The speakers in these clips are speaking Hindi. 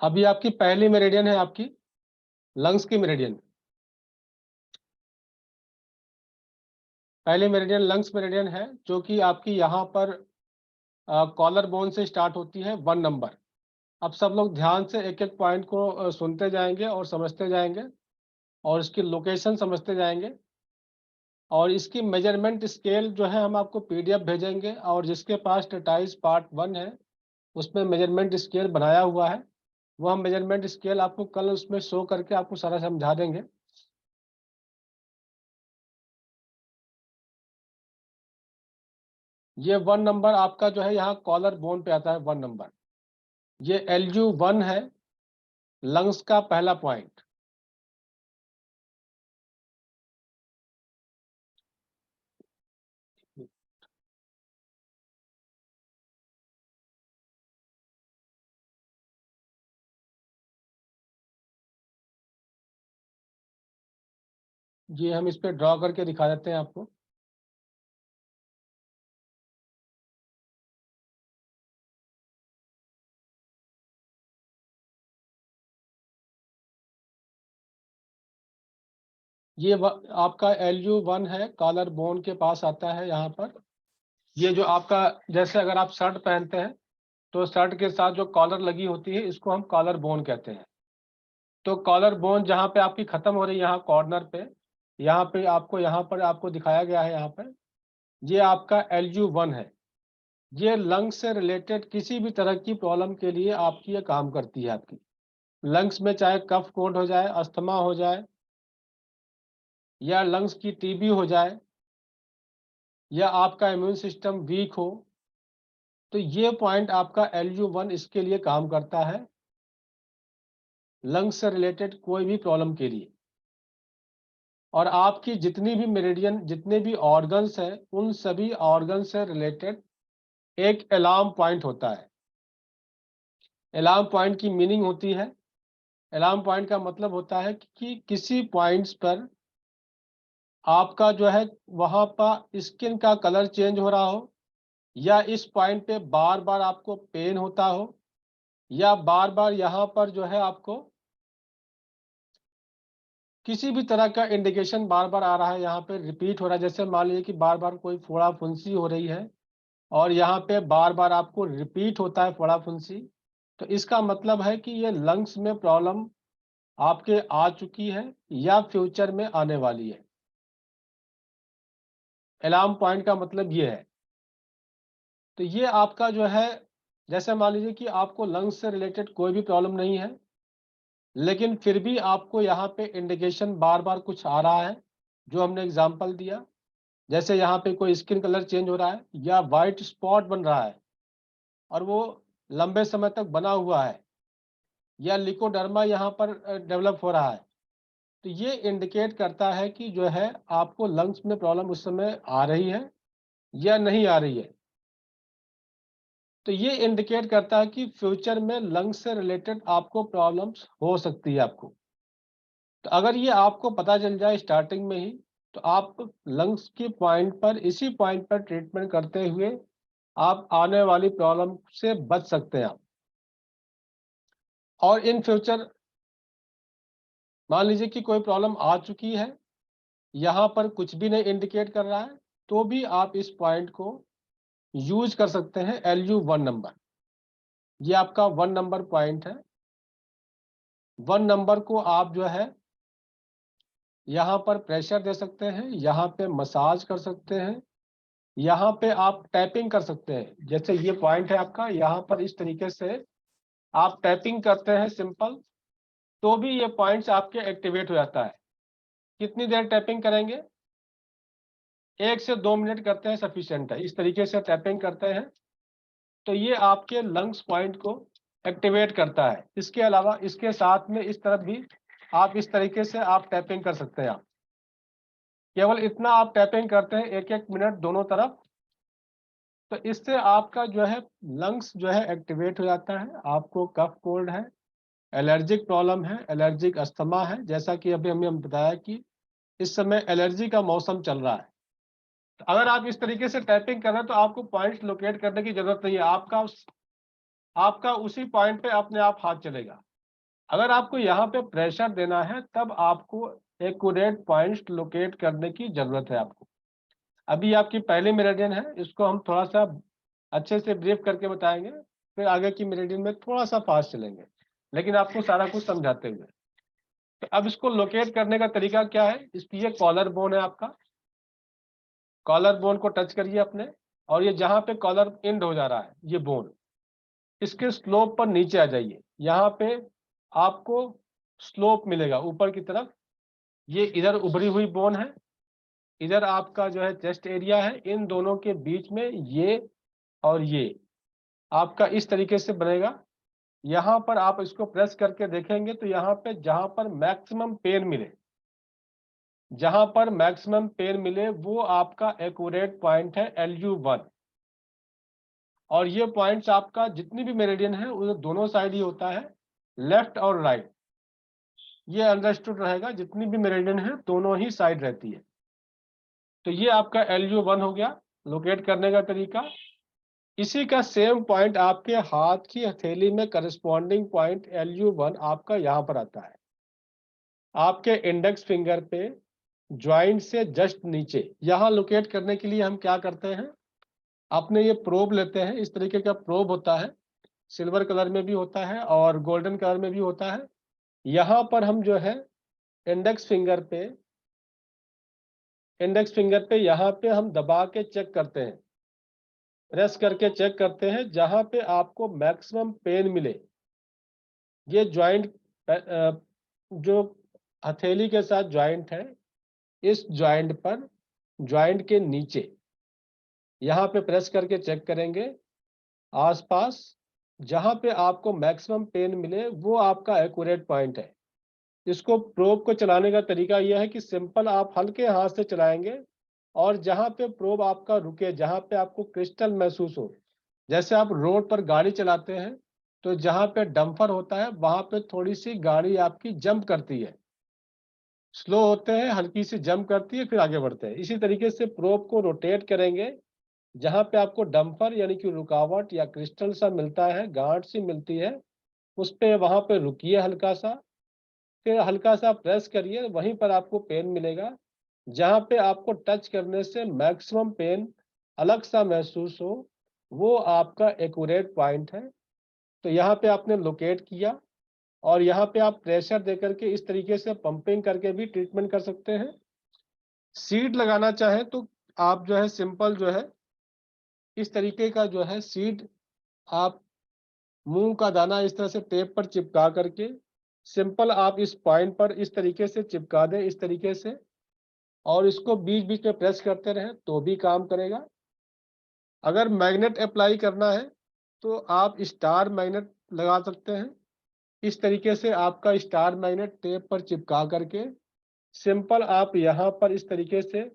अभी आपकी पहली मेरिडियन है आपकी लंग्स की मेरिडियन। पहली मेरिडियन लंग्स मेरिडियन है जो कि आपकी यहाँ पर कॉलर बोन से स्टार्ट होती है 1 नंबर। अब सब लोग ध्यान से एक एक पॉइंट को सुनते जाएंगे और समझते जाएंगे और इसकी लोकेशन समझते जाएंगे। और इसकी मेजरमेंट स्केल जो है हम आपको पीडीएफ भेजेंगे, और जिसके पास स्टेटाइज पार्ट 1 है उसमें मेजरमेंट स्केल बनाया हुआ है, वो हम मेजरमेंट स्केल आपको कल उसमें शो करके आपको सारा समझा देंगे। ये 1 नंबर आपका जो है यहाँ कॉलर बोन पे आता है 1 नंबर। ये LU1 है, लंग्स का पहला पॉइंट। ये हम इस पे ड्रॉ करके दिखा देते हैं आपको। ये आपका LU1 है, कॉलर बोन के पास आता है यहाँ पर। ये जो आपका, जैसे अगर आप शर्ट पहनते हैं तो शर्ट के साथ जो कॉलर लगी होती है इसको हम कॉलर बोन कहते हैं। तो कॉलर बोन जहाँ पे आपकी खत्म हो रही है यहाँ कॉर्नर पे, यहाँ पर आपको दिखाया गया है यहाँ पर, ये आपका LU1 है। ये लंग्स से रिलेटेड किसी भी तरह की प्रॉब्लम के लिए आपकी ये काम करती है। आपकी लंग्स में चाहे कफ कोल्ड हो जाए, अस्थमा हो जाए, या लंग्स की टीबी हो जाए, या आपका इम्यून सिस्टम वीक हो, तो ये पॉइंट आपका LU1 इसके लिए काम करता है, लंग्स से रिलेटेड कोई भी प्रॉब्लम के लिए। और आपकी जितनी भी मेरिडियन, जितने भी ऑर्गन्स हैं, उन सभी ऑर्गन से रिलेटेड एक अलार्म पॉइंट होता है। अलार्म पॉइंट की मीनिंग होती है, अलार्म पॉइंट का मतलब होता है कि किसी पॉइंट्स पर आपका जो है वहाँ पर स्किन का कलर चेंज हो रहा हो, या इस पॉइंट पे बार बार आपको पेन होता हो, या बार बार यहाँ पर जो है आपको किसी भी तरह का इंडिकेशन बार बार आ रहा है, यहाँ पे रिपीट हो रहा है। जैसे मान लीजिए कि बार बार कोई फोड़ा फुंसी हो रही है और यहाँ पे बार बार आपको रिपीट होता है फोड़ा फुंसी, तो इसका मतलब है कि ये लंग्स में प्रॉब्लम आपके आ चुकी है या फ्यूचर में आने वाली है। अलार्म पॉइंट का मतलब ये है। तो ये आपका जो है, जैसे मान लीजिए कि आपको लंग्स से रिलेटेड कोई भी प्रॉब्लम नहीं है, लेकिन फिर भी आपको यहाँ पे इंडिकेशन बार बार कुछ आ रहा है, जो हमने एग्जांपल दिया। जैसे यहाँ पे कोई स्किन कलर चेंज हो रहा है, या वाइट स्पॉट बन रहा है और वो लंबे समय तक बना हुआ है, या लिकोडर्मा यहाँ पर डेवलप हो रहा है, तो ये इंडिकेट करता है कि जो है आपको लंग्स में प्रॉब्लम उस समय आ रही है या नहीं आ रही है। तो ये इंडिकेट करता है कि फ्यूचर में लंग्स से रिलेटेड आपको प्रॉब्लम्स हो सकती है आपको। तो अगर ये आपको पता चल जाए स्टार्टिंग में ही, तो आप लंग्स के पॉइंट पर, इसी पॉइंट पर ट्रीटमेंट करते हुए आप आने वाली प्रॉब्लम से बच सकते हैं आप। और इन फ्यूचर मान लीजिए कि कोई प्रॉब्लम आ चुकी है, यहाँ पर कुछ भी नहीं इंडिकेट कर रहा है, तो भी आप इस पॉइंट को यूज कर सकते हैं, LU1 नंबर। ये आपका 1 नंबर पॉइंट है। 1 नंबर को आप जो है यहाँ पर प्रेशर दे सकते हैं, यहाँ पे मसाज कर सकते हैं, यहाँ पे आप टैपिंग कर सकते हैं। जैसे ये पॉइंट है आपका, यहाँ पर इस तरीके से आप टैपिंग करते हैं सिंपल, तो भी ये पॉइंट्स आपके एक्टिवेट हो जाता है। कितनी देर टैपिंग करेंगे? 1 से 2 मिनट करते हैं, सफिशिएंट है। इस तरीके से टैपिंग करते हैं तो ये आपके लंग्स पॉइंट को एक्टिवेट करता है। इसके अलावा इसके साथ में इस तरफ भी आप इस तरीके से आप टैपिंग कर सकते हैं। आप केवल इतना आप टैपिंग करते हैं 1-1 मिनट दोनों तरफ, तो इससे आपका जो है लंग्स जो है एक्टिवेट हो जाता है। आपको कफ कोल्ड है, एलर्जिक प्रॉब्लम है, एलर्जिक अस्थमा है, जैसा कि अभी हमने बताया कि इस समय एलर्जी का मौसम चल रहा है। तो अगर आप इस तरीके से टाइपिंग कर रहे हैं तो आपको पॉइंट्स लोकेट करने की जरूरत नहीं है, आपका उसी पॉइंट पे अपने आप हाथ चलेगा। अगर आपको यहाँ पे प्रेशर देना है तब आपको एक्यूरेट पॉइंट्स लोकेट करने की जरूरत है आपको। अभी आपकी पहली मेरिडियन है, इसको हम थोड़ा सा अच्छे से ब्रीफ करके बताएंगे, फिर आगे की मेरिडियन में थोड़ा सा फास्ट चलेंगे, लेकिन आपको सारा कुछ समझाते हुए। तो अब इसको लोकेट करने का तरीका क्या है, इसकी ये कॉलर बोन है आपका, कॉलर बोन को टच करिए अपने, और ये जहाँ पे कॉलर एंड हो जा रहा है ये बोन, इसके स्लोप पर नीचे आ जाइए। यहाँ पे आपको स्लोप मिलेगा ऊपर की तरफ, ये इधर उभरी हुई बोन है, इधर आपका जो है चेस्ट एरिया है, इन दोनों के बीच में ये और ये आपका इस तरीके से बनेगा। यहाँ पर आप इसको प्रेस करके देखेंगे तो यहाँ पे जहाँ पर मैक्सिमम पेन मिले, जहाँ पर मैक्सिमम पेन मिले वो आपका एक्यूरेट पॉइंट है LU1। और ये पॉइंट्स आपका जितनी भी मेरिडियन है उस दोनों साइड ही होता है, लेफ्ट और राइट। ये अंडरस्टूड रहेगा, जितनी भी मेरिडियन है दोनों ही साइड रहती है। तो ये आपका LU1 हो गया लोकेट करने का तरीका। इसी का सेम पॉइंट आपके हाथ की हथेली में करस्पॉन्डिंग पॉइंट LU1 आपका यहाँ पर आता है, आपके इंडेक्स फिंगर पे ज्वाइंट से जस्ट नीचे। यहाँ लोकेट करने के लिए हम क्या करते हैं, अपने ये प्रोब लेते हैं, इस तरीके का प्रोब होता है, सिल्वर कलर में भी होता है और गोल्डन कलर में भी होता है। यहाँ पर हम जो है इंडेक्स फिंगर पे यहाँ पे हम दबा के चेक करते हैं, प्रेस करके चेक करते हैं, जहाँ पे आपको मैक्सिमम पेन मिले। ये ज्वाइंट जो हथेली के साथ ज्वाइंट है, इस ज्वाइंट पर, ज्वाइंट के नीचे यहाँ पे प्रेस करके चेक करेंगे, आसपास जहाँ पे आपको मैक्सिमम पेन मिले वो आपका एक्यूरेट पॉइंट है। इसको प्रोब को चलाने का तरीका यह है कि सिंपल आप हल्के हाथ से चलाएंगे और जहाँ पे प्रोब आपका रुके, जहाँ पे आपको क्रिस्टल महसूस हो, जैसे आप रोड पर गाड़ी चलाते हैं तो जहाँ पे डंपर होता है वहाँ पे थोड़ी सी गाड़ी आपकी जंप करती है, स्लो होते हैं, हल्की सी जंप करती है, फिर आगे बढ़ते हैं। इसी तरीके से प्रोब को रोटेट करेंगे, जहाँ पे आपको डंपर यानी कि रुकावट या क्रिस्टल सा मिलता है, गांठ सी मिलती है, उस पे वहाँ पे रुकिए हल्का सा, फिर हल्का सा प्रेस करिए, वहीं पर आपको पेन मिलेगा। जहाँ पे आपको टच करने से मैक्सिमम पेन अलग सा महसूस हो, वो आपका एक्यूरेट पॉइंट है। तो यहाँ पे आपने लोकेट किया और यहाँ पे आप प्रेशर देकर के इस तरीके से पंपिंग करके भी ट्रीटमेंट कर सकते हैं। सीड लगाना चाहे तो आप जो है सिंपल जो है इस तरीके का जो है सीड आप मूंग का दाना इस तरह से टेप पर चिपका करके सिंपल आप इस पॉइंट पर इस तरीके से चिपका दें, इस तरीके से, और इसको बीच बीच में प्रेस करते रहें तो भी काम करेगा। अगर मैग्नेट अप्लाई करना है तो आप स्टार मैग्नेट लगा सकते हैं। इस तरीके से आपका स्टार मैग्नेट टेप पर चिपका करके सिंपल आप यहाँ पर इस तरीके से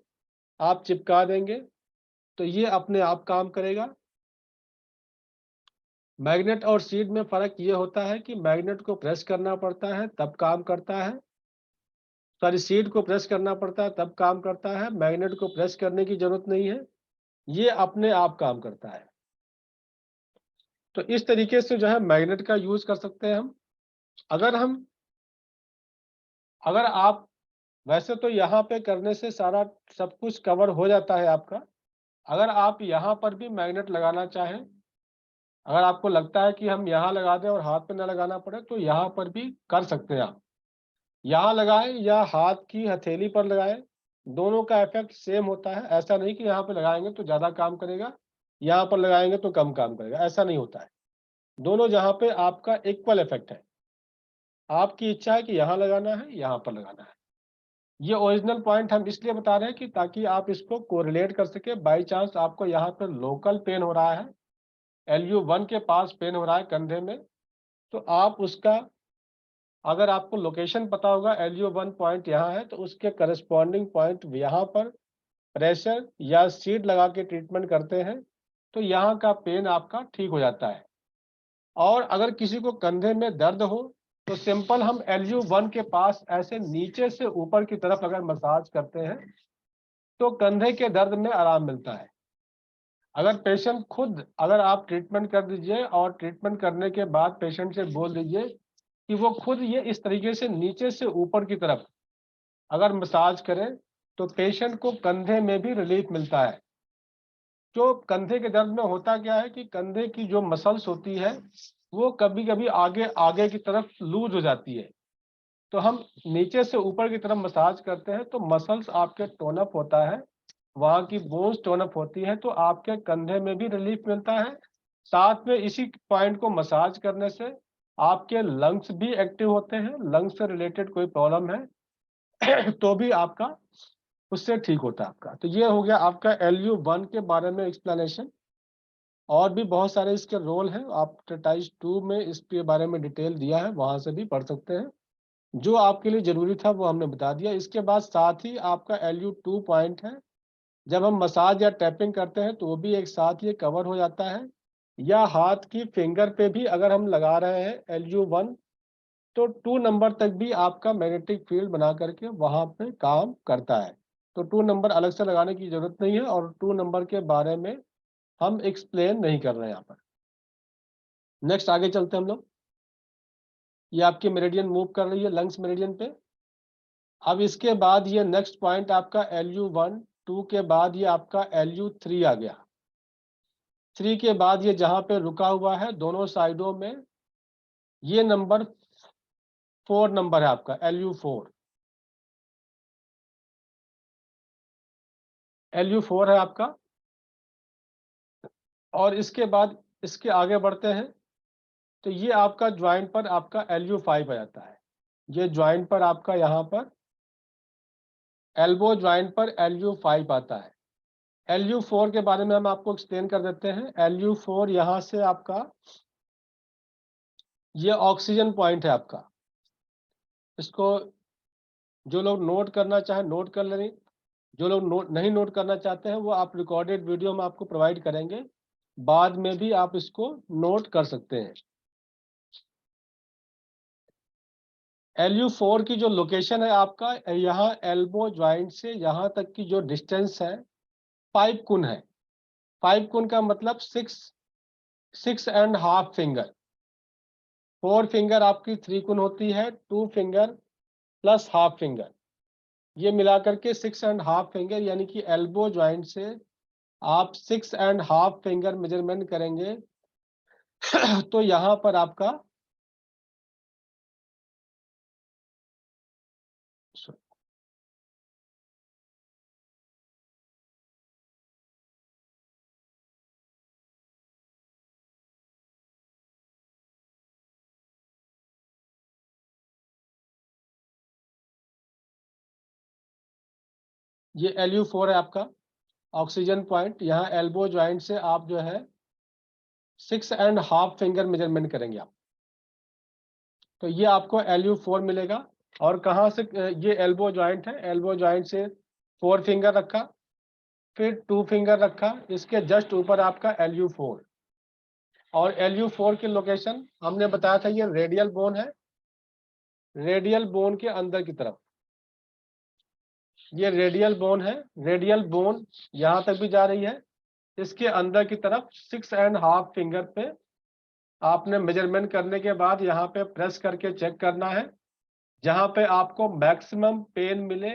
आप चिपका देंगे तो ये अपने आप काम करेगा। मैग्नेट और सीड में फ़र्क ये होता है कि मैग्नेट को प्रेस करना पड़ता है तब काम करता है, सॉरी सीड को प्रेस करना पड़ता है तब काम करता है, मैग्नेट को प्रेस करने की जरूरत नहीं है, ये अपने आप काम करता है। तो इस तरीके से जो है मैग्नेट का यूज कर सकते हैं हम। अगर आप वैसे तो यहाँ पे करने से सारा सब कुछ कवर हो जाता है आपका। अगर आप यहाँ पर भी मैग्नेट लगाना चाहें, अगर आपको लगता है कि हम यहाँ लगा दें और हाथ पे ना लगाना पड़े तो यहाँ पर भी कर सकते हैं आप। यहाँ लगाएं या हाथ की हथेली पर लगाएं, दोनों का इफेक्ट सेम होता है। ऐसा नहीं कि यहाँ पे लगाएंगे तो ज़्यादा काम करेगा, यहाँ पर लगाएंगे तो कम काम करेगा, ऐसा नहीं होता है। दोनों जहाँ पे आपका इक्वल इफेक्ट है। आपकी इच्छा है कि यहाँ लगाना है, यहाँ पर लगाना है। ये ओरिजिनल पॉइंट हम इसलिए बता रहे हैं कि ताकि आप इसको कोरिलेट कर सके। बाई चांस आपको यहाँ पर लोकल पेन हो रहा है, LU1 के पास पेन हो रहा है कंधे में, तो आप उसका, अगर आपको लोकेशन पता होगा LU1 पॉइंट यहाँ है तो उसके करस्पॉन्डिंग पॉइंट यहाँ पर प्रेशर या सीड लगा के ट्रीटमेंट करते हैं तो यहाँ का पेन आपका ठीक हो जाता है। और अगर किसी को कंधे में दर्द हो तो सिंपल हम LU1 के पास ऐसे नीचे से ऊपर की तरफ अगर मसाज करते हैं तो कंधे के दर्द में आराम मिलता है। अगर पेशेंट खुद, अगर आप ट्रीटमेंट कर दीजिए और ट्रीटमेंट करने के बाद पेशेंट से बोल दीजिए कि वो खुद ये इस तरीके से नीचे से ऊपर की तरफ अगर मसाज करें तो पेशेंट को कंधे में भी रिलीफ मिलता है। जो कंधे के दर्द में होता क्या है कि कंधे की जो मसल्स होती है वो कभी कभी आगे आगे की तरफ लूज हो जाती है, तो हम नीचे से ऊपर की तरफ मसाज करते हैं तो मसल्स आपके टोन अप होता है, वहाँ की बोन्स टोन अप होती है, तो आपके कंधे में भी रिलीफ मिलता है। साथ में इसी पॉइंट को मसाज करने से आपके लंग्स भी एक्टिव होते हैं, लंग्स से रिलेटेड कोई प्रॉब्लम है तो भी आपका उससे ठीक होता है आपका। तो ये हो गया आपका LU1 के बारे में एक्सप्लेनेशन। और भी बहुत सारे इसके रोल हैं, आप एक्सरसाइज 2 में इसके बारे में डिटेल दिया है, वहां से भी पढ़ सकते हैं। जो आपके लिए जरूरी था वो हमने बता दिया। इसके बाद साथ ही आपका LU2 पॉइंट है, जब हम मसाज या टैपिंग करते हैं तो वो भी एक साथ ये कवर हो जाता है, या हाथ की फिंगर पे भी अगर हम लगा रहे हैं LU1 तो 2 नंबर तक भी आपका मैग्नेटिक फील्ड बना करके वहां पे काम करता है। तो 2 नंबर अलग से लगाने की जरूरत नहीं है, और 2 नंबर के बारे में हम एक्सप्लेन नहीं कर रहे हैं यहाँ पर। नेक्स्ट आगे चलते हैं हम लोग। ये आपकी मेरिडियन मूव कर रही है लंग्स मेरिडियन पे। अब इसके बाद ये नेक्स्ट पॉइंट आपका LU1 2 के बाद ये आपका LU3 आ गया। 3 के बाद ये जहां पे रुका हुआ है दोनों साइडों में, ये नंबर 4 नंबर है आपका LU4। LU4 है आपका। और इसके बाद इसके आगे बढ़ते हैं तो ये आपका ज्वाइंट पर आपका LU5 आ जाता है। ये ज्वाइंट पर आपका यहाँ पर एल्बो ज्वाइंट पर LU5 आता है। LU4 के बारे में हम आपको एक्सप्लेन कर देते हैं। LU4 यहाँ से आपका ये ऑक्सीजन पॉइंट है आपका। इसको जो लोग नोट करना चाहें नोट कर लें, जो लोग नहीं नोट करना चाहते हैं वो आप रिकॉर्डेड वीडियो हम आपको प्रोवाइड करेंगे, बाद में भी आप इसको नोट कर सकते हैं। LU4 की जो लोकेशन है आपका यहाँ एल्बो ज्वाइंट से यहाँ तक की जो डिस्टेंस है 5 कुन है। 5 कुन का मतलब 6.5 फिंगर। 4 फिंगर आपकी 3 कुन होती है, 2 फिंगर प्लस हाफ फिंगर, ये मिलाकर के 6.5 फिंगर, यानी कि एल्बो ज्वाइंट से आप 6.5 फिंगर मेजरमेंट करेंगे तो यहाँ पर आपका ये LU4 है आपका ऑक्सीजन पॉइंट। यहाँ एल्बो ज्वाइंट से आप जो है 6.5 फिंगर मेजरमेंट करेंगे आप, तो ये आपको LU4 मिलेगा। और कहाँ से ये एल्बो ज्वाइंट है, एल्बो ज्वाइंट से 4 फिंगर रखा, फिर 2 फिंगर रखा, इसके जस्ट ऊपर आपका LU4। और LU4 की लोकेशन हमने बताया था, ये रेडियल बोन है, रेडियल बोन के अंदर की तरफ ये रेडियल बोन है। रेडियल बोन यहाँ तक भी जा रही है, इसके अंदर की तरफ 6.5 फिंगर पे आपने मेजरमेंट करने के बाद यहाँ पे प्रेस करके चेक करना है। जहाँ पे आपको मैक्सिमम पेन मिले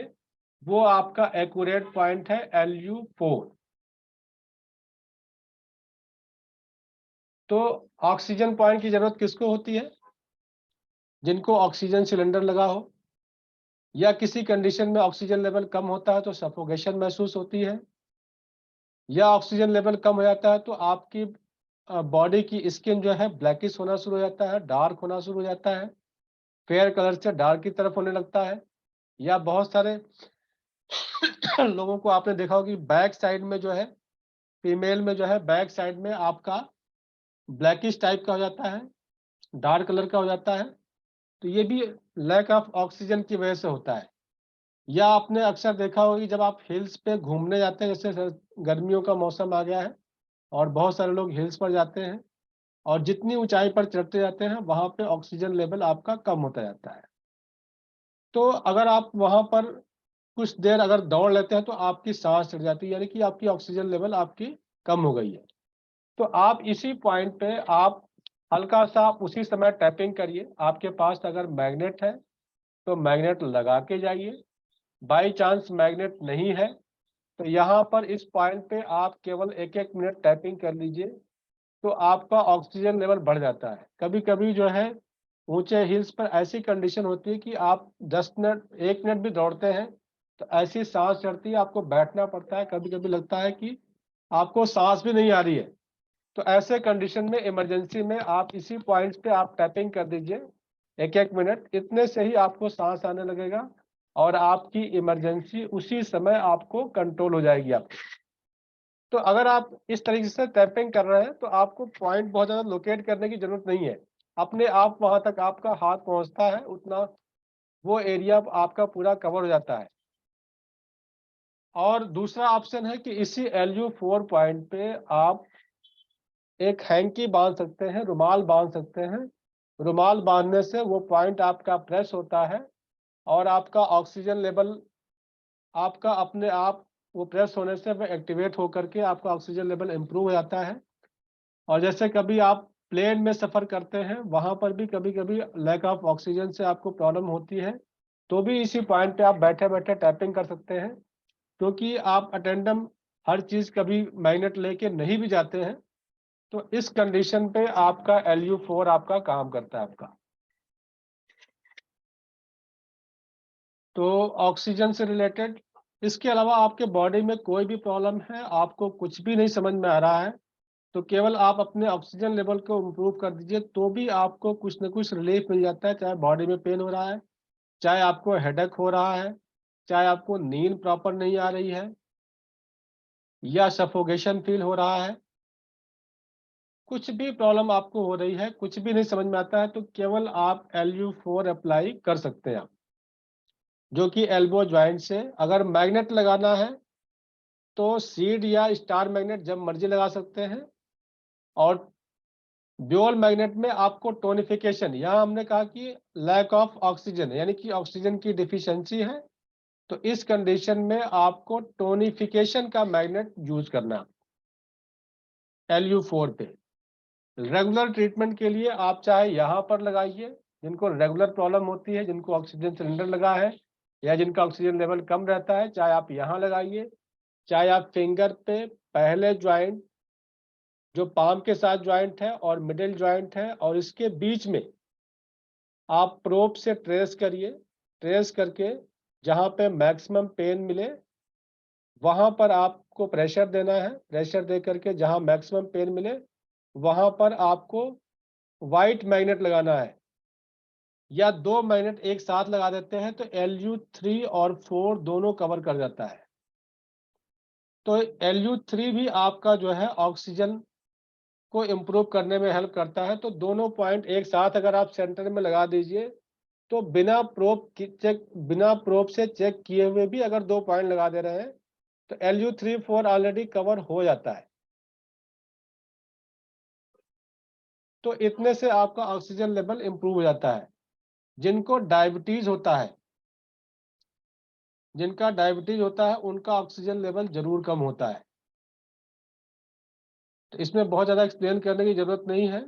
वो आपका एक्यूरेट पॉइंट है LU4। तो ऑक्सीजन पॉइंट की जरूरत किसको होती है? जिनको ऑक्सीजन सिलेंडर लगा हो, या किसी कंडीशन में ऑक्सीजन लेवल कम होता है तो सफोकेशन महसूस होती है, या ऑक्सीजन लेवल कम हो जाता है तो आपकी बॉडी की स्किन जो है ब्लैकिश होना शुरू हो जाता है, डार्क होना शुरू हो जाता है, फेयर कलर से डार्क की तरफ होने लगता है। या बहुत सारे लोगों को आपने देखा होगा कि बैक साइड में जो है, फीमेल में जो है बैक साइड में आपका ब्लैकिश टाइप का हो जाता है, डार्क कलर का हो जाता है, तो ये भी लैक ऑफ ऑक्सीजन की वजह से होता है। या आपने अक्सर देखा होगा कि जब आप हिल्स पे घूमने जाते हैं, जैसे गर्मियों का मौसम आ गया है और बहुत सारे लोग हिल्स पर जाते हैं, और जितनी ऊंचाई पर चढ़ते जाते हैं वहां पे ऑक्सीजन लेवल आपका कम होता जाता है। तो अगर आप वहां पर कुछ देर अगर दौड़ लेते हैं तो आपकी सांस चढ़ जाती है, यानी कि आपकी ऑक्सीजन लेवल आपकी कम हो गई है। तो आप इसी पॉइंट पे आप हल्का सा उसी समय टैपिंग करिए। आपके पास अगर मैग्नेट है तो मैग्नेट लगा के जाइए, बाई चांस मैग्नेट नहीं है तो यहाँ पर इस पॉइंट पे आप केवल 1-1 मिनट टैपिंग कर लीजिए, तो आपका ऑक्सीजन लेवल बढ़ जाता है। कभी कभी जो है ऊंचे हिल्स पर ऐसी कंडीशन होती है कि आप 10 मिनट 1 मिनट भी दौड़ते हैं तो ऐसी सांस चढ़ती है, आपको बैठना पड़ता है, कभी कभी लगता है कि आपको सांस भी नहीं आ रही है। तो ऐसे कंडीशन में इमरजेंसी में आप इसी पॉइंट्स पे आप टैपिंग कर दीजिए 1-1 मिनट, इतने से ही आपको सांस आने लगेगा और आपकी इमरजेंसी उसी समय आपको कंट्रोल हो जाएगी आपकी। तो अगर आप इस तरीके से टैपिंग कर रहे हैं तो आपको पॉइंट बहुत ज़्यादा लोकेट करने की जरूरत नहीं है, अपने आप वहां तक आपका हाथ पहुंचता है, उतना वो एरिया आपका पूरा कवर हो जाता है। और दूसरा ऑप्शन है कि इसी LU4 पॉइंट पे आप एक हैंकी बांध सकते हैं, रुमाल बांध सकते हैं। रुमाल बांधने से वो पॉइंट आपका प्रेस होता है और आपका ऑक्सीजन लेवल आपका अपने आप वो प्रेस होने से वो एक्टिवेट होकर के आपका ऑक्सीजन लेवल इम्प्रूव हो जाता है। और जैसे कभी आप प्लेन में सफ़र करते हैं, वहाँ पर भी कभी कभी लैक ऑफ ऑक्सीजन से आपको प्रॉब्लम होती है, तो भी इसी पॉइंट पे आप बैठे बैठे टैपिंग कर सकते हैं, क्योंकि आप अटेंडम हर चीज़ कभी मैग्नेट लेके नहीं भी जाते हैं, तो इस कंडीशन पे आपका LU4 आपका काम करता है आपका। तो ऑक्सीजन से रिलेटेड इसके अलावा आपके बॉडी में कोई भी प्रॉब्लम है, आपको कुछ भी नहीं समझ में आ रहा है, तो केवल आप अपने ऑक्सीजन लेवल को इम्प्रूव कर दीजिए, तो भी आपको कुछ न कुछ रिलीफ मिल जाता है। चाहे बॉडी में पेन हो रहा है, चाहे आपको हेडेक हो रहा है, चाहे आपको नींद प्रॉपर नहीं आ रही है या सफोकेशन फील हो रहा है, कुछ भी प्रॉब्लम आपको हो रही है, कुछ भी नहीं समझ में आता है, तो केवल आप LU4 अप्लाई कर सकते हैं आप, जो कि एल्बो ज्वाइंट से। अगर मैग्नेट लगाना है तो सीड या स्टार मैग्नेट जब मर्जी लगा सकते हैं। और ड्यूल मैग्नेट में आपको टोनिफिकेशन, यहाँ हमने कहा कि लैक ऑफ ऑक्सीजन यानी कि ऑक्सीजन की डिफिशियंसी है, तो इस कंडीशन में आपको टोनिफिकेशन का मैग्नेट यूज करना LU4 पे। रेगुलर ट्रीटमेंट के लिए आप चाहे यहाँ पर लगाइए, जिनको रेगुलर प्रॉब्लम होती है, जिनको ऑक्सीजन सिलेंडर लगा है या जिनका ऑक्सीजन लेवल कम रहता है, चाहे आप यहाँ लगाइए, चाहे आप फिंगर पे पहले ज्वाइंट जो पाम के साथ ज्वाइंट है और मिडिल ज्वाइंट है और इसके बीच में आप प्रोब से ट्रेस करिए, ट्रेस करके जहाँ पे मैक्सिमम पेन मिले वहाँ पर आपको प्रेशर देना है। प्रेशर दे करके जहाँ मैक्सिमम पेन मिले वहाँ पर आपको वाइट मैग्नेट लगाना है, या 2 मैग्नेट एक साथ लगा देते हैं तो LU3 और 4 दोनों कवर कर जाता है। तो LU3 भी आपका जो है ऑक्सीजन को इम्प्रूव करने में हेल्प करता है। तो दोनों पॉइंट एक साथ अगर आप सेंटर में लगा दीजिए तो बिना प्रोब से चेक किए हुए भी अगर 2 पॉइंट लगा दे रहे हैं तो LU3-4 ऑलरेडी कवर हो जाता है। तो इतने से आपका ऑक्सीजन लेवल इम्प्रूव हो जाता है। जिनको डायबिटीज होता है, जिनका डायबिटीज होता है उनका ऑक्सीजन लेवल जरूर कम होता है। तो इसमें बहुत ज़्यादा एक्सप्लेन करने की ज़रूरत नहीं है।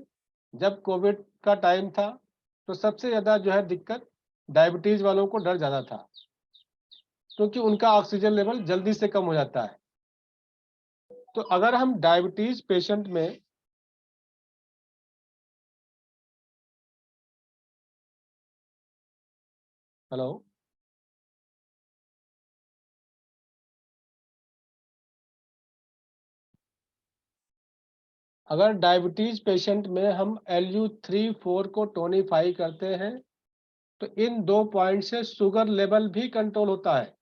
जब कोविड का टाइम था तो सबसे ज़्यादा जो है दिक्कत डायबिटीज़ वालों को डर ज़्यादा था, क्योंकि उनका ऑक्सीजन लेवल जल्दी से कम हो जाता है। तो अगर हम डायबिटीज़ पेशेंट में हेलो, अगर डायबिटीज़ पेशेंट में हम LU3-4 को टोनिफाई करते हैं तो इन 2 पॉइंट से शुगर लेवल भी कंट्रोल होता है।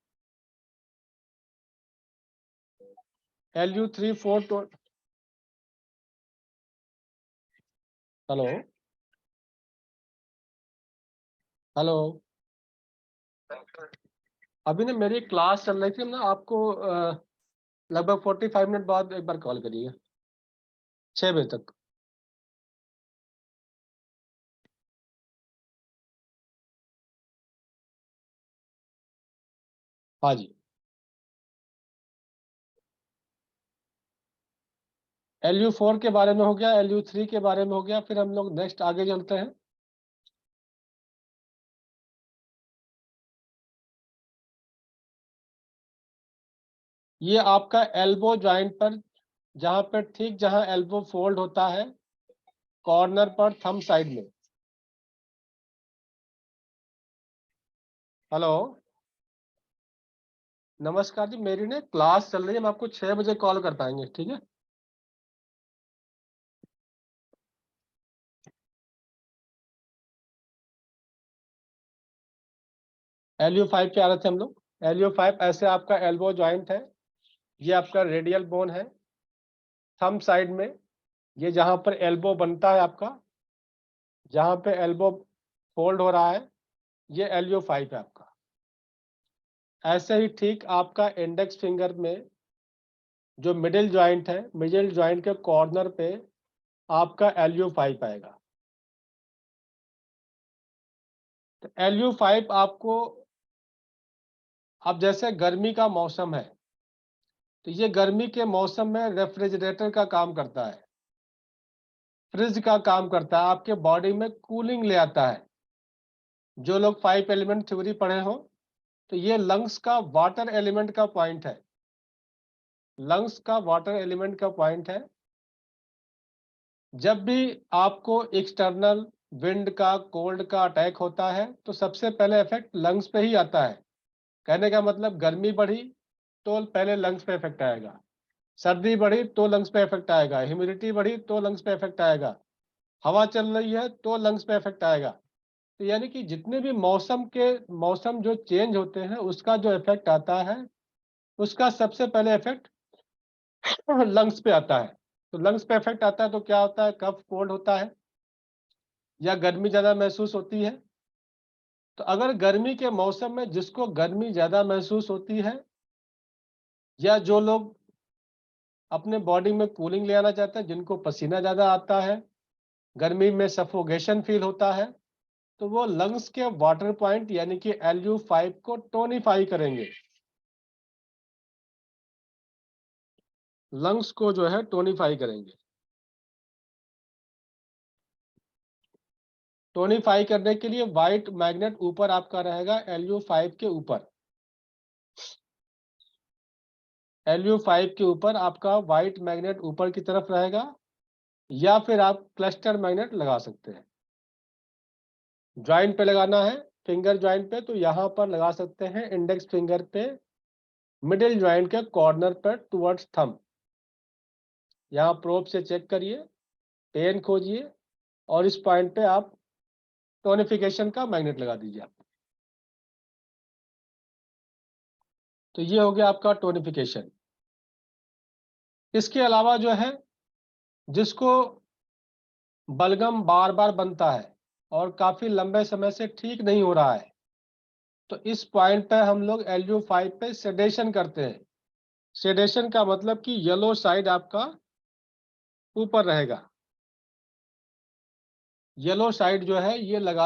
LU3-4 तो हेलो हेलो, अभी ना मेरी क्लास चल रही थी, ना आपको लगभग 45 मिनट बाद एक बार कॉल करिए 6 बजे तक। हाँ जी। LU4 के बारे में हो गया, LU3 के बारे में हो गया, फिर हम लोग नेक्स्ट आगे चलते हैं। ये आपका एल्बो जॉइंट पर, जहां पर ठीक जहां एल्बो फोल्ड होता है, कॉर्नर पर थंब साइड में। हेलो, नमस्कार जी, मेरी ना क्लास चल रही है, हम आपको 6 बजे कॉल कर पाएंगे, ठीक है? LU5 पे आ रहे थे हम लोग। LU5 ऐसे आपका एल्बो जॉइंट है, ये आपका रेडियल बोन है थंब साइड में, ये जहां पर एल्बो बनता है आपका, जहां पे एल्बो फोल्ड हो रहा है, ये LU5 है आपका। ऐसे ही ठीक आपका इंडेक्स फिंगर में जो मिडिल जॉइंट है, मिडिल जॉइंट के कॉर्नर पे आपका LU5 आएगा। तो LU5 आपको, अब जैसे गर्मी का मौसम है, तो ये गर्मी के मौसम में रेफ्रिजरेटर का काम करता है, फ्रिज का काम करता है, आपके बॉडी में कूलिंग ले आता है। जो लोग 5 एलिमेंट थ्योरी पढ़े हो, तो ये लंग्स का वाटर एलिमेंट का पॉइंट है, लंग्स का वाटर एलिमेंट का पॉइंट है। जब भी आपको एक्सटर्नल विंड का, कोल्ड का अटैक होता है, तो सबसे पहले इफेक्ट लंग्स पे ही आता है। कहने का मतलब, गर्मी बढ़ी तो पहले लंग्स पे इफेक्ट आएगा, सर्दी बढ़ी तो लंग्स पे इफेक्ट आएगा, ह्यूमिडिटी बढ़ी तो लंग्स पे इफेक्ट आएगा, हवा चल रही है तो लंग्स पे इफेक्ट आएगा। तो यानी कि जितने भी मौसम जो चेंज होते हैं, उसका जो इफेक्ट आता है, उसका सबसे पहले इफेक्ट लंग्स पे आता है। तो लंग्स पे इफेक्ट आता है तो क्या होता है, कफ कोल्ड होता है या गर्मी ज्यादा महसूस होती है। तो अगर गर्मी के मौसम में जिसको गर्मी ज्यादा महसूस होती है, या जो लोग अपने बॉडी में कूलिंग ले आना चाहते हैं, जिनको पसीना ज्यादा आता है, गर्मी में सफोकेशन फील होता है, तो वो लंग्स के वाटर पॉइंट यानी कि LU5 को टोनिफाई करेंगे, लंग्स को जो है टोनिफाई करेंगे। टोनिफाई करने के लिए व्हाइट मैग्नेट ऊपर आपका रहेगा LU5 के ऊपर, LU5 के ऊपर आपका व्हाइट मैग्नेट ऊपर की तरफ रहेगा, या फिर आप क्लस्टर मैग्नेट लगा सकते हैं। ज्वाइंट पे लगाना है, फिंगर ज्वाइंट पे, तो यहाँ पर लगा सकते हैं इंडेक्स फिंगर पे, मिडिल ज्वाइंट के कॉर्नर पर टुवर्ड्स थंब। यहाँ प्रोब से चेक करिए, पेन खोजिए, और इस पॉइंट पे आप टोनिफिकेशन का मैग्नेट लगा दीजिए आप। तो ये हो गया आपका टोनिफिकेशन। इसके अलावा जो है, जिसको बलगम बार बार बनता है और काफी लंबे समय से ठीक नहीं हो रहा है, तो इस पॉइंट पे हम लोग LU5 पे सेडेशन करते हैं। सेडेशन का मतलब कि येलो साइड आपका ऊपर रहेगा, येलो साइड जो है ये लगा